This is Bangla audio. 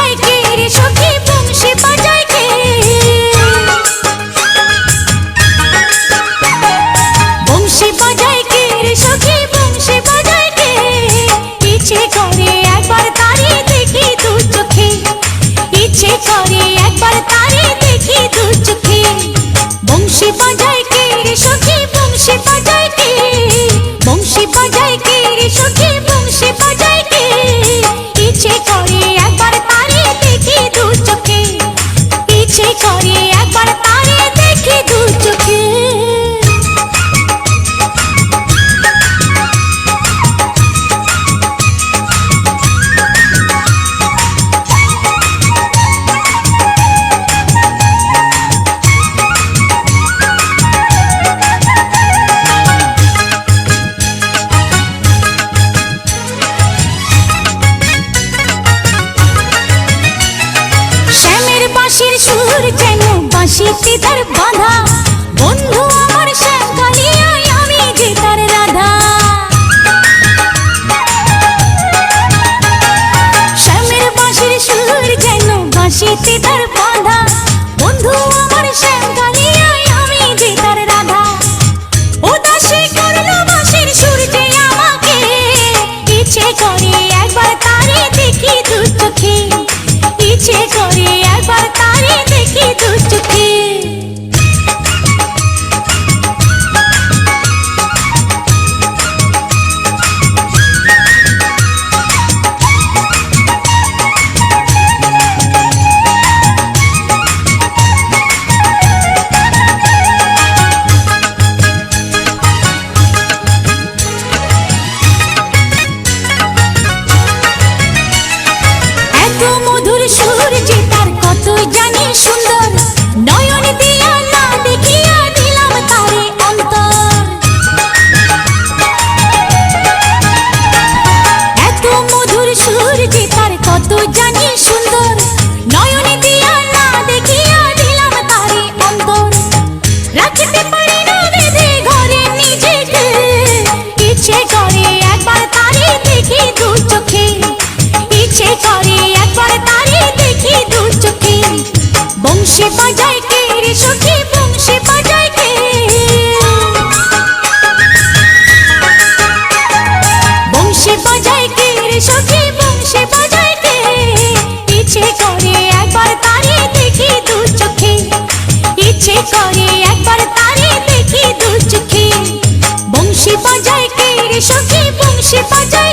বাজায় কে রে সখী বংশী বাজায় কে বংশী বাজায় কে রে সখী বংশী বাজায় কে ইচ্ছে করে একবার তারে দেখি দু চোখে ইচ্ছে করে একবার তারে দেখি দু চোখে বংশী বাজায় কে রে সখী বংশী বাজায় কে বংশী বাজায় কে রে সখী বংশী বাজায় কে ইচ্ছে করে একবার তারে দেখি দু চোখে ইচ্ছে করে একবার তারে দেখি দু চোখে বাঁশির সুর যেন বাঁশিতে তার বাঁধা বন্ধু আমার শ্যামকালিয়ায় আমি যে তার রাধা শ্যামের বাঁশির সুর যেন বাঁশিতে তার বাঁধা বন্ধু আমার শ্যামকালিয়ায় আমি যে তার রাধা উদাসী করলো বাঁশির সুর যে আমাকে ইচ্ছে করে একবার তারে দেখি দু চোখে ইচ্ছে করে একবার তারে দেখি দু চোখে এত মধুর সুর যে তার কত জানি সুন্দর নয়ন দিয়া না দেখিয়া দিলাম তারে অন্তর এত মধুর সুর যে তার কত জানি সুন্দর নয়ন দিয়া না দেখিয়া দিলাম তারে অন্তর রাখতে পারি না বেঁধে ঘরে নিজেকে ইচ্ছে করে একবার তারে দেখি দু চোখে ইচ্ছে করে একবার তারে দেখি দু চোখে বংশী বাজায় কে রে সখী বংশী বাজায় কে বংশী বাজায় কে রে সখী বংশী বাজায় কে ইচ্ছে করে একবার তারে দেখি দু চোখে ইচ্ছে করে একবার তারে দেখি দু চোখে বংশী বাজায় কে রে সখী বংশী বাজায়